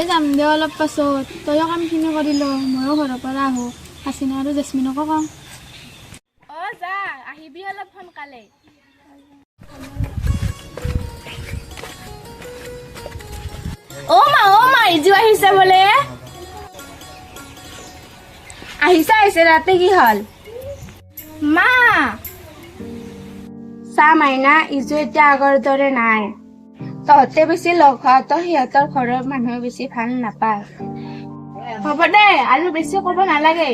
যাম দে অলপ পাছত তয়ো কামখিনি কৰি ল ময়ো ঘৰৰ পৰা আহোঁ হাচিনা আৰু জেচমিনকো কওঁ যা আহিবি অলপ সোনকালে অ মা ইজু আহিছে বোলে আহিছে ৰাতি কি হ'ল মা চা মাইনা ইজু এতিয়া আগৰ দৰে নাই তহঁতে বেছি লগ হোৱাটো সিহঁতৰ ঘৰৰ মানুহে বেছি ভাল নাপায় হ'ব দে আৰু বেছি ক'ব নালাগে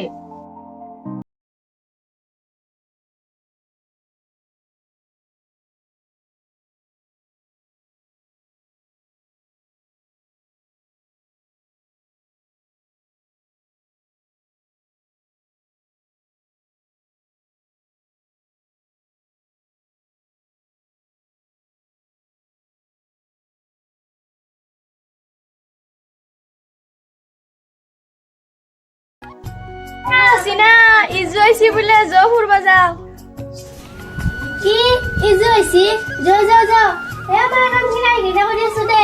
হাচিনা ইজু আহিছি বোলে যাও ফুৰবা যাও কি ইজু হৈছি যাও আমাৰ কামখিনি আহি কিনে কৰি আছো দে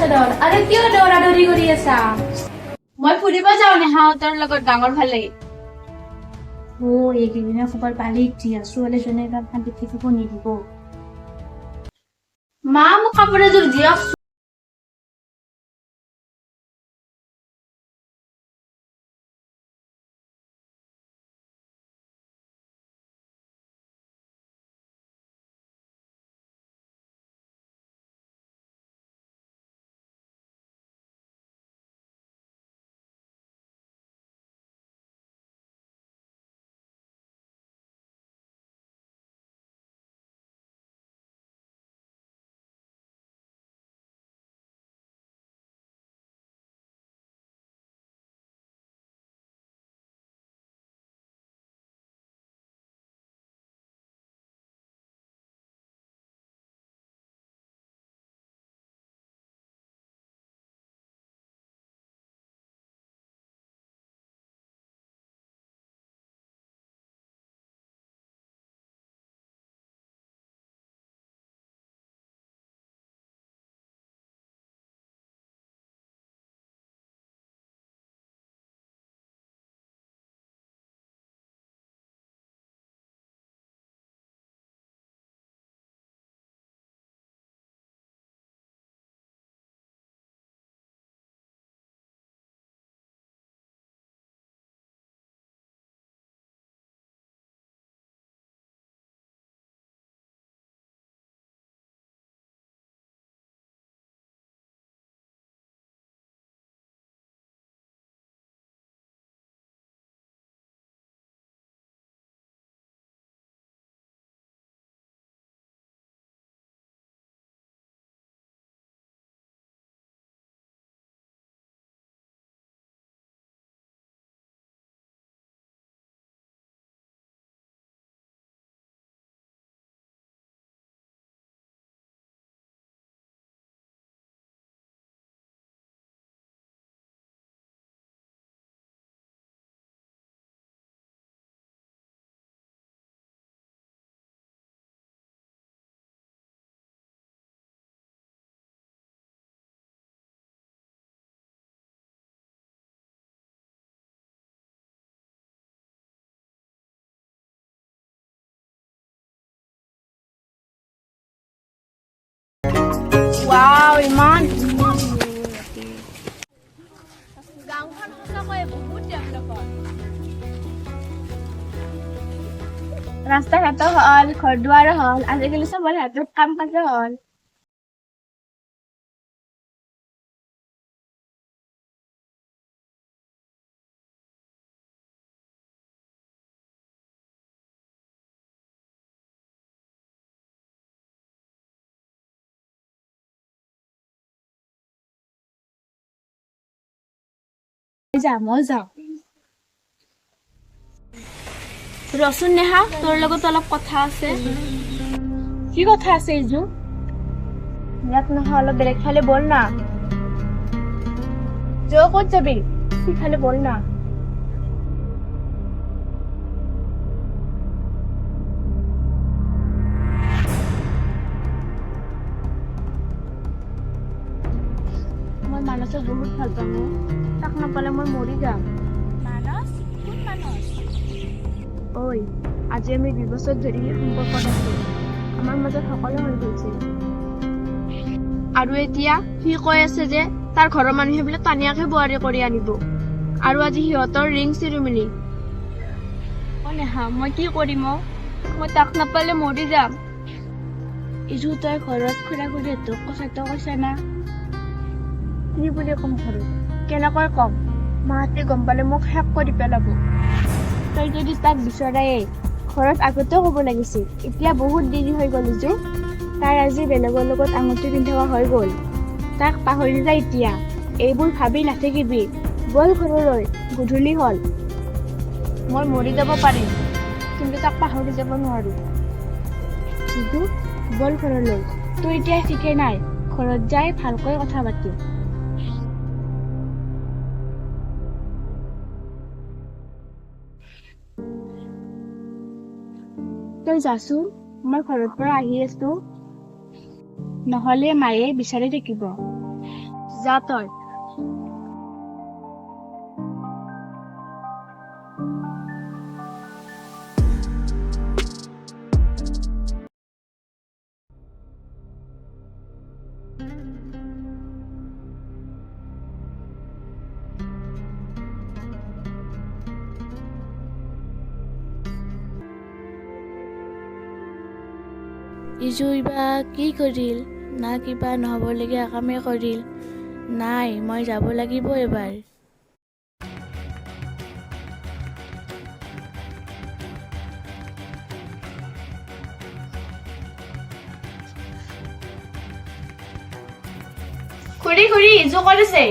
যাও আৰু কিয় দৌৰা-দৌৰি কৰি আছা মই ফুৰিব যাওঁ নেহাহঁতৰ লগত ডাঙৰ ভালে এইকেইদিনৰ খবৰ পালি ছোৱালীজনী এবাৰ শান্তি থাকিব নিদিব মা মোক কাপোৰ এযোৰ দিয়ক ৰাস্তা ঘাটো হ'ল, ঘৰ দুৱাৰো হ'ল, আজিকালি চবৰে হাতত কাম কাজো হ'ল। মই যাওঁ। ৰচোন নেহা, তোৰ লগত অলপ কথা আছে। কি কথা আছে ইজু? ইয়াত নহয়, অলপ বেলেগ ফালে বল না। ক'ত যাবি? সিফালে বল না। মই মানসক বহুত ভাল পাওঁ। তাক নাপালে মই মৰি যাম। মানস? কোন মানস? ঐ, আজি আমি 2 বছৰ ধৰি সম্পৰ্কত আছো। আমাৰ মাজত সকলো হৈ গৈছে। আৰু এতিয়া সি কৈ আছে যে তাৰ ঘৰৰ মানুহে বোলে তানিয়াকে বোৱাৰী কৰি আনিব। আৰু আজি সিহঁতৰ ৰিং চেৰিমনি। নেহা, মই কি কৰিম? মই তাক নাপালে মৰি যাম। ইজু, তই ঘৰত খুৰা-খুৰীহঁতক কথাটো কৈছা না? কি বুলি কম ঘৰত? কেনেকৈ কম? মাহঁতে গম পালে মোক শেষ কৰি পেলাব। তই যদি তাক বিচৰায়ে ঘৰত আগতেও ক'ব লাগিছিল। এতিয়া বহুত দেৰি হৈ গ'ল ইজু। তাই আজি বেলেগৰ লগত আঙুঠি পিন্ধোৱা হৈ গ'ল। তাক পাহৰি যা এতিয়া। এইবোৰ ভাবি নাথাকিবি। বল ঘৰলৈ, গধূলি হ'ল। মই মৰি যাব পাৰিম, কিন্তু তাক পাহৰি যাব নোৱাৰো। ইজু, বল ঘৰলৈ। তোৰ এতিয়া ঠিকেই নাই। ঘৰত যাই ভালকৈ কথা পাতিম। তই যাচোন, মই ঘৰৰ পৰা আহি আছো। নহলে মায়ে বিচাৰি থাকিব। যা তই। ইজুই বা কি কৰিল? না কিবা নহ'বলগীয়া কামেই কৰিল? নাই, মই যাব লাগিব এবাৰ। খুৰী, ইজু ক'ত আছে?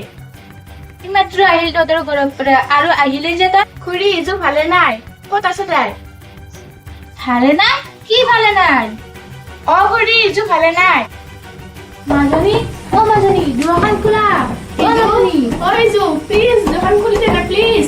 ইমাত্ৰ আহিল তহঁতৰ ঘৰৰ পৰা, আৰু আহিলেই যে তাই। খুৰী, ইজু ভালে নাই? ক'ত আছে তাই? ভালে নাই? কি ভালে নাই? খুৰী, ইজু ভালে নাই। মাজনী, মাজনী, দুৱাৰখন খোলা। ইজু, প্লিজ দুৱাৰখন খুলি দে না, প্লিজ।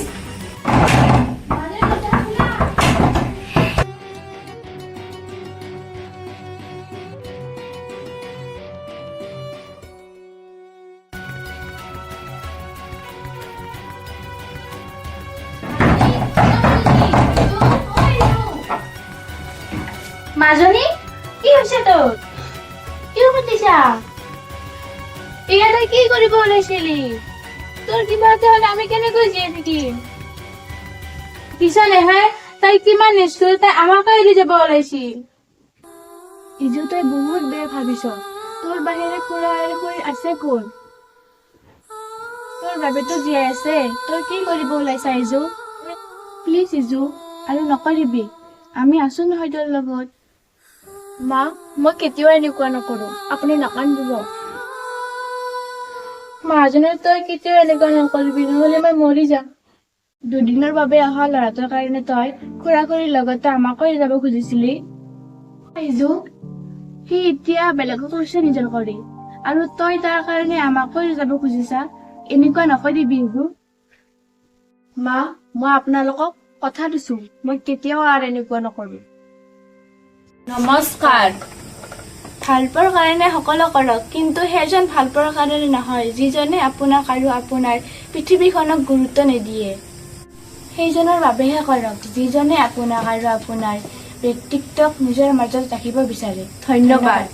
মাজনী, কি হৈছে তোৰ? কিয় সুধিছা? ইয়াতে কি কৰিব ওলাইছিলি? তোৰ কিবা এটা হ'লে আমি কেনেকৈ জীয়াই থাকিম? পিছে নেহাই তাই কিমান নিষ্ঠুৰ, তাই আমাকে এৰি যাব ওলাইছিল। ইজু, তই বহুত বেয়া ভাবিছ। তোৰ বাহিৰে খুৰা-খুৰী আছে কোন? তোৰ বাবেতো জীয়াই আছে। তই কি কৰিব ওলাইছা ইজু? প্লিজ ইজু, আৰু নকৰিবি। আমি আছো নহয় তোৰ লগত। মা, মই কেতিয়াও এনেকুৱা নকৰো। আপুনি নাকান্দিব। মাজনী, তই কেতিয়াও এনেকুৱা নকৰিবি, নহলে মই মৰি যাম। 2 দিনৰ বাবে অহা ল'ৰাটোৰ কাৰণে তই খুৰা-খুৰীৰ লগতে আমাকো যাব খুজিছিলি। ইজু, সি এতিয়া বেলেগক কৈছে নিজৰ কৰি, আৰু তই তাৰ কাৰণে আমাকো যাব খুজিছা। এনেকুৱা নকৰিবি ইজু। মা, মই আপোনালোকক কথা দিছো, মই কেতিয়াও আৰু এনেকুৱা নকৰো। নমস্কাৰ। ভালপোৱাৰ কাৰণে সকলো কৰক, কিন্তু সেইজন ভালপোৱাৰ কাৰণে নহয় যিজনে আপোনাক আৰু আপোনাৰ পৃথিৱীখনক গুৰুত্ব নিদিয়ে। সেইজনৰ বাবেহে কৰক যিজনে আপোনাক আৰু আপোনাৰ ব্যক্তিত্বক নিজৰ মাজত ৰাখিব বিচাৰে। ধন্যবাদ।